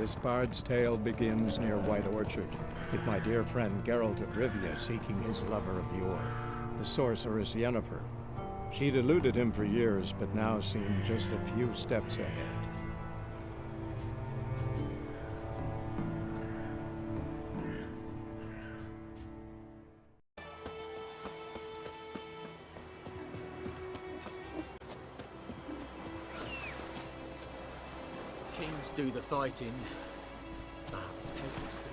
This bard's tale begins near White Orchard, with my dear friend Geralt of Rivia seeking his lover of yore, the sorceress Yennefer. She'd eluded him for years, but now seemed just a few steps ahead. Kings do the fighting, but peasants do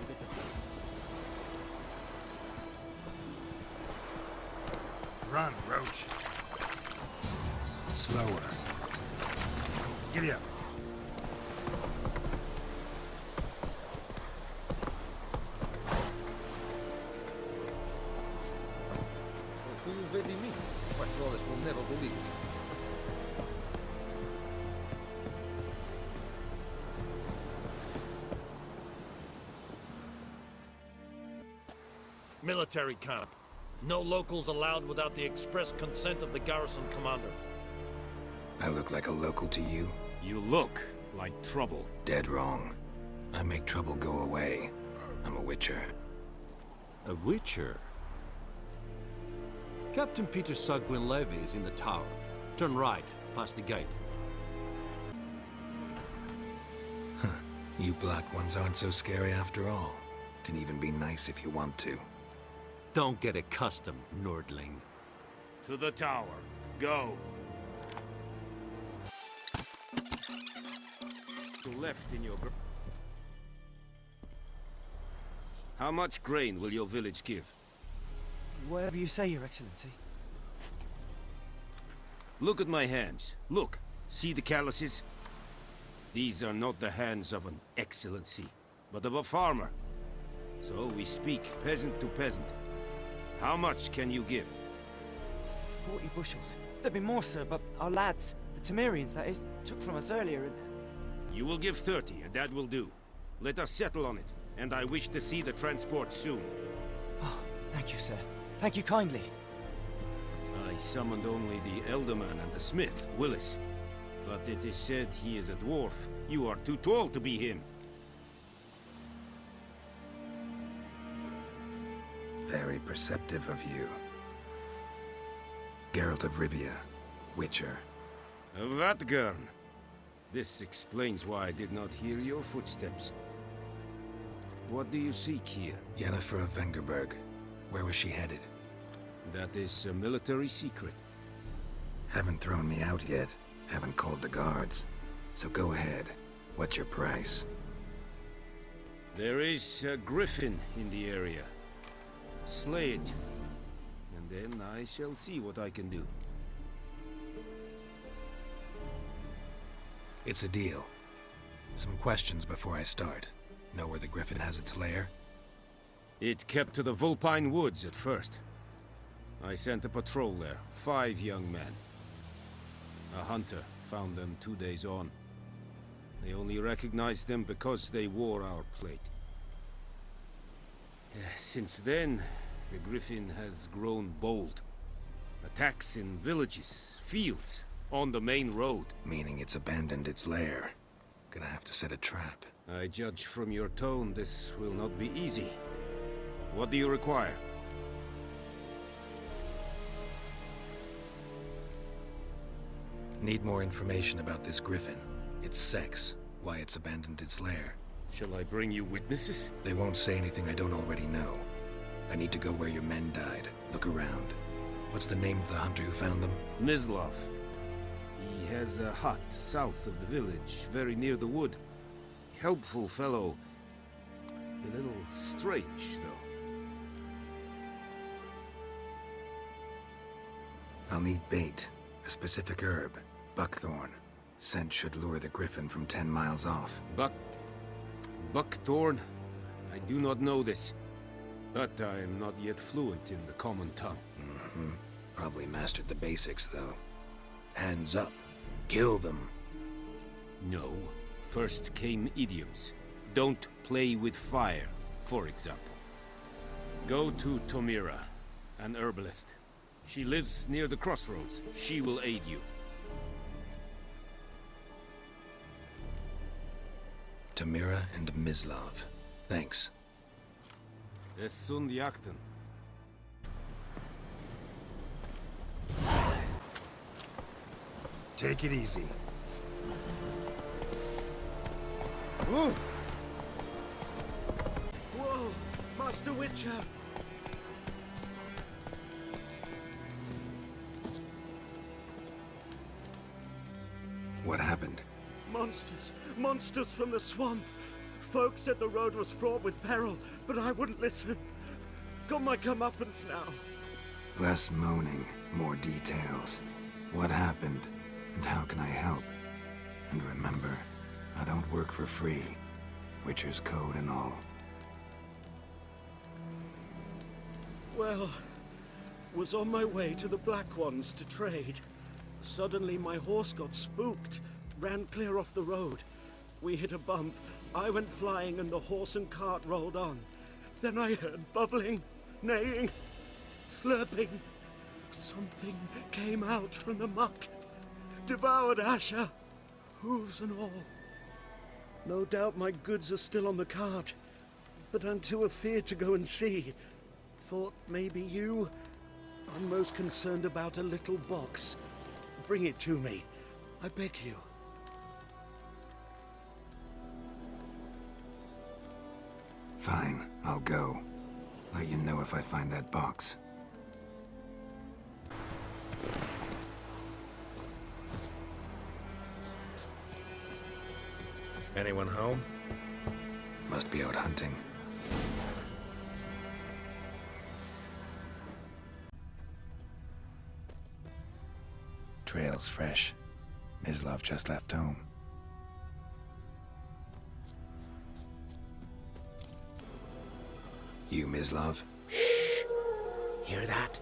the Run, Roach. Slower. Giddy up. Who you really mean? White Lawless will never believe it. Military camp. No locals allowed without the express consent of the garrison commander. I look like a local to you? You look like trouble. Dead wrong. I make trouble go away. I'm a witcher. A witcher? Captain Peter Saar Gwynleve is in the tower. Turn right, past the gate. Huh. You black ones aren't so scary after all. Can even be nice if you want to. Don't get accustomed, Nordling. To the tower. Go. Left in your... How much grain will your village give? Whatever you say, Your Excellency. Look at my hands. Look. See the calluses? These are not the hands of an excellency, but of a farmer. So we speak peasant to peasant. How much can you give? 40 bushels. There'd be more, sir, but our lads, the Temerians, that is, took from us earlier and... You will give 30, and that will do. Let us settle on it, and I wish to see the transport soon. Oh, thank you, sir. Thank you kindly. I summoned only the Elderman and the smith, Willis. But it is said he is a dwarf. You are too tall to be him. Very perceptive of you. Geralt of Rivia, Witcher. Vatgern. This explains why I did not hear your footsteps. What do you seek here? Yennefer of Vengerberg. Where was she headed? That is a military secret. Haven't thrown me out yet. Haven't called the guards. So go ahead. What's your price? There is a griffin in the area. Slay it. And then I shall see what I can do. It's a deal. Some questions before I start. Know where the griffin has its lair? It kept to the Vulpine Woods at first. I sent a patrol there, 5 young men. A hunter found them 2 days on. They only recognized them because they wore our plate. Since then, the griffin has grown bold. Attacks in villages, fields, on the main road. Meaning it's abandoned its lair. Gonna have to set a trap. I judge from your tone this will not be easy. What do you require? Need more information about this griffin. Its sex, why it's abandoned its lair. Shall I bring you witnesses? They won't say anything I don't already know. I need to go where your men died. Look around. What's the name of the hunter who found them? Mislav. He has a hut south of the village, very near the wood. Helpful fellow. A little strange, though. I'll need bait. A specific herb. Buckthorn. Scent should lure the griffin from 10 miles off. Buckthorn? I do not know this. But I am not yet fluent in the common tongue. Mm-hmm. Probably mastered the basics, though. Hands up. Kill them. No. First came idioms. Don't play with fire, for example. Go to Tomira, an herbalist. She lives near the crossroads. She will aid you. Tamira and Mislav. Thanks. Es sunt jakten. Take it easy. Whoa! Master Witcher! What happened? Monsters! Monsters from the swamp! Folk said the road was fraught with peril, but I wouldn't listen. Got my comeuppance now. Less moaning, more details. What happened, and how can I help? And remember, I don't work for free. Witcher's code and all. Well, was on my way to the Black Ones to trade. Suddenly my horse got spooked, ran clear off the road. We hit a bump, I went flying and the horse and cart rolled on. Then I heard bubbling, neighing, slurping. Something came out from the muck, devoured Asher, hooves and all. No doubt my goods are still on the cart, but I'm too afeard to go and see. Thought maybe you. I'm most concerned about a little box. Bring it to me. I beg you. Fine, I'll go. Let you know if I find that box. Anyone home? Must be out hunting. Trail's fresh. Mislav just left home. You, Mislav? Hear that?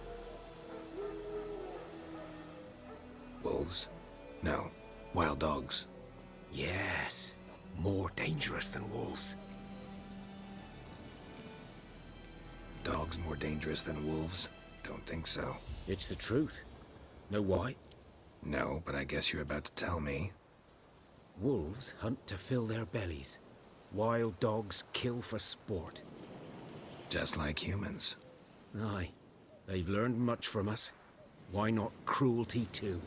Wolves? No. Wild dogs. Yes. More dangerous than wolves. Dogs more dangerous than wolves? Don't think so. It's the truth. Know why? No, but I guess you're about to tell me. Wolves hunt to fill their bellies. Wild dogs kill for sport. Just like humans. Aye. They've learned much from us. Why not cruelty too?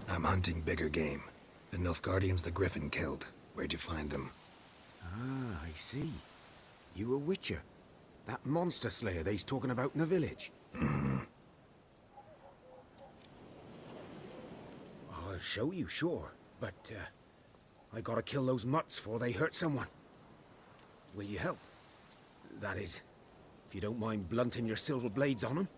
I'm hunting bigger game. The Nilfgaardians the Griffin killed. Where'd you find them? Ah, I see. You a witcher. That monster slayer they's talking about in the village. I'll show you, sure. But, I gotta kill those mutts before they hurt someone. Will you help? That is, if you don't mind blunting your silver blades on them.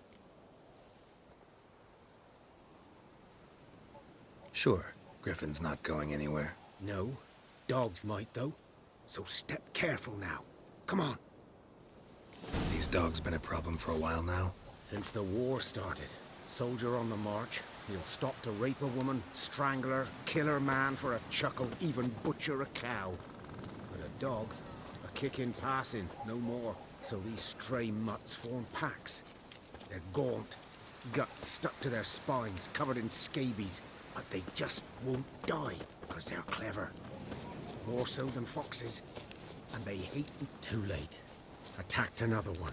Sure. Griffin's not going anywhere. No. Dogs might, though. So step careful now. Come on. These dogs been a problem for a while now? Since the war started. Soldier on the march. He'll stop to rape a woman, strangle her, kill her man for a chuckle, even butcher a cow. But a dog, a kick in passing, no more. So these stray mutts form packs. They're gaunt, guts stuck to their spines, covered in scabies. But they just won't die, because they're clever. More so than foxes. And they hate them. Too late. Attacked another one.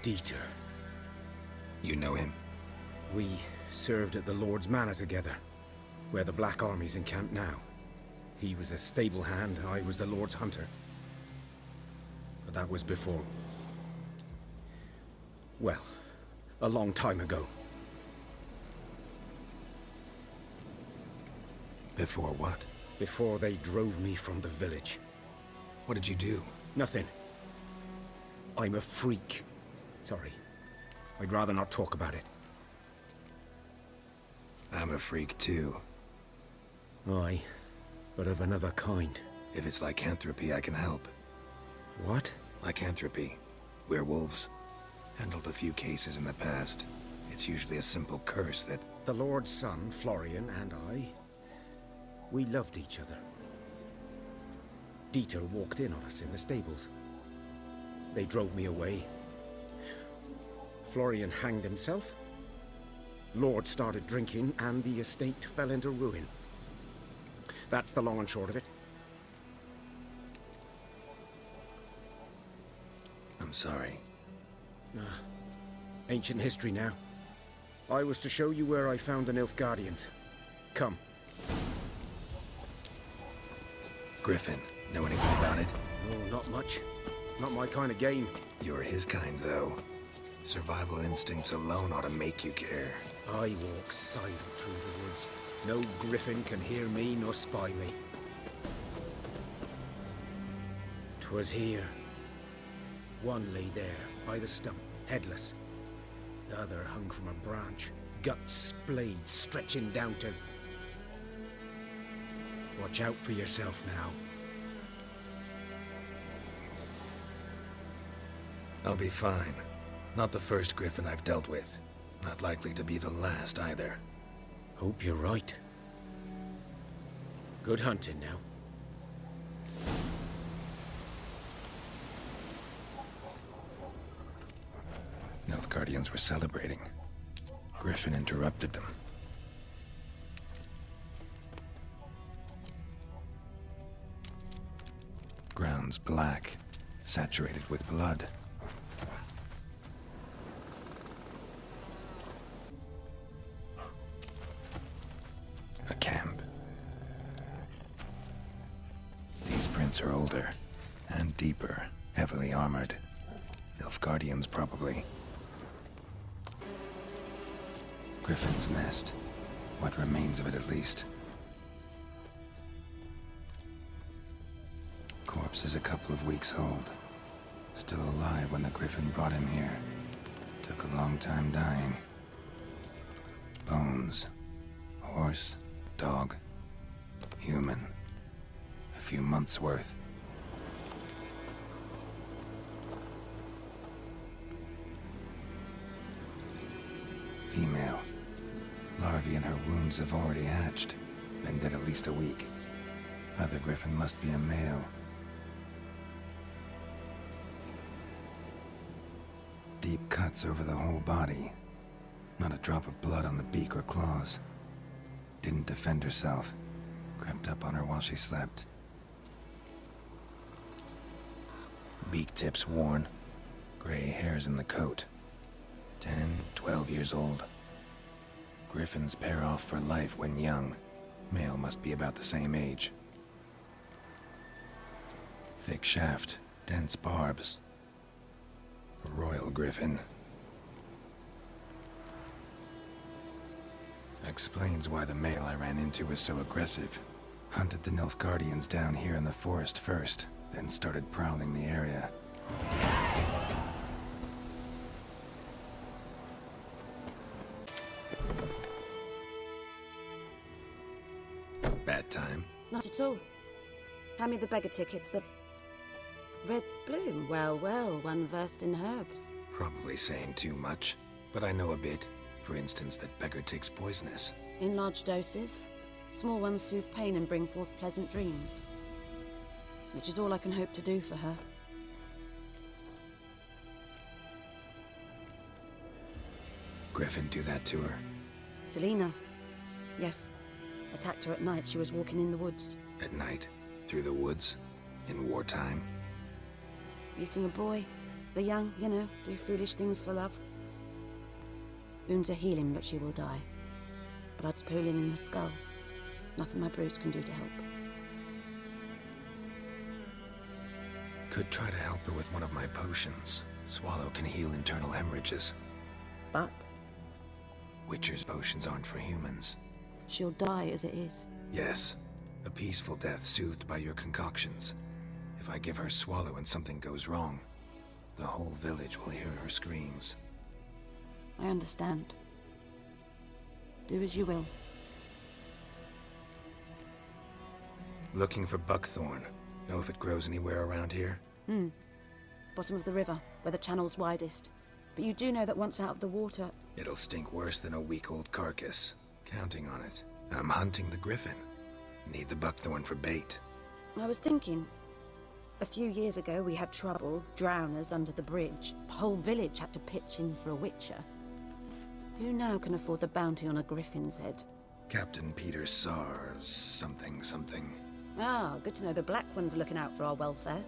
Dieter. You know him? We served at the Lord's Manor together, where the Black Army's encamped now. He was a stable hand, I was the Lord's hunter. But that was before... well, a long time ago. Before what? Before they drove me from the village. What did you do? Nothing. I'm a freak. Sorry. I'd rather not talk about it. I'm a freak too. Aye, but of another kind. If it's lycanthropy, I can help. What? Lycanthropy. Werewolves? Handled a few cases in the past. It's usually a simple curse that... The Lord's son, Florian, and I, we loved each other. Dieter walked in on us in the stables. They drove me away. Florian hanged himself. Lord started drinking, and the estate fell into ruin. That's the long and short of it. I'm sorry. Ancient history now. I was to show you where I found the Nilfgaardians. Come. Griffin, know anything about it? Oh, not much. Not my kind of game. You're his kind, though. Survival instincts alone ought to make you care. I walk silent through the woods. No griffin can hear me nor spy me. 'Twas here. One lay there, by the stump, headless. The other hung from a branch, guts splayed, stretching down to... Watch out for yourself now. I'll be fine. Not the first griffin I've dealt with. Not likely to be the last, either. Hope you're right. Good hunting now. Nilfgaardians were celebrating. Griffin interrupted them. Ground's black, saturated with blood. A camp. These prints are older and deeper, heavily armored. Nilfgaardians, probably. Griffin's nest. What remains of it, at least. Corpse is a couple of weeks old. Still alive when the Griffin brought him here. Took a long time dying. Bones. Horse. Dog. Human. A few months' worth. Female. Larvae in her wounds have already hatched. Been dead at least a week. Other Griffin must be a male. Deep cuts over the whole body. Not a drop of blood on the beak or claws. Didn't defend herself. Crept up on her while she slept. Beak tips worn. Gray hairs in the coat. 10, 12 years old. Griffins pair off for life when young. Male must be about the same age. Thick shaft, dense barbs. A royal griffin. Explains why the male I ran into was so aggressive. Hunted the Nilfgaardians down here in the forest first, then started prowling the area. Bad time? Not at all. Hand me the beggar tickets, the... Red Bloom. Well, well, one versed in herbs. Probably saying too much, but I know a bit. For instance, that beggar tick's poisonous. In large doses. Small ones soothe pain and bring forth pleasant dreams. Which is all I can hope to do for her. Griffin do that to her? Delina. Yes. Attacked her at night. She was walking in the woods. At night? Through the woods? In wartime? Eating a boy. The young, you know, do foolish things for love. Wounds are healing, but she will die. Blood's pooling in the skull. Nothing my bruise can do to help. Could try to help her with one of my potions. Swallow can heal internal hemorrhages. But? Witcher's potions aren't for humans. She'll die as it is. Yes. A peaceful death soothed by your concoctions. If I give her Swallow and something goes wrong, the whole village will hear her screams. I understand. Do as you will. Looking for buckthorn. Know if it grows anywhere around here? bottom of the river, where the channel's widest. But you do know that once out of the water... It'll stink worse than a week-old carcass. Counting on it. I'm hunting the griffin. Need the buckthorn for bait. I was thinking... A few years ago we had trouble, drowners under the bridge. The whole village had to pitch in for a witcher. Who now can afford the bounty on a griffin's head? Captain Peter Sars, something. Ah, good to know the Black One's looking out for our welfare.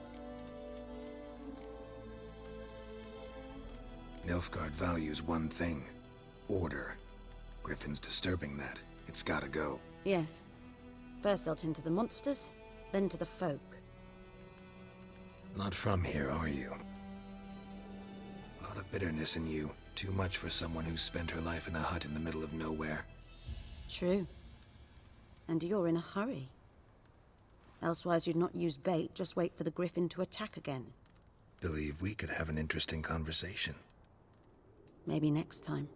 Nilfgaard values one thing. Order. Griffin's disturbing that. It's gotta go. Yes. First they'll tend to the monsters, then to the folk. Not from here, are you? A lot of bitterness in you. Too much for someone who spent her life in a hut in the middle of nowhere. True. And you're in a hurry. Elsewise you'd not use bait, just wait for the griffin to attack again. Believe we could have an interesting conversation. Maybe next time.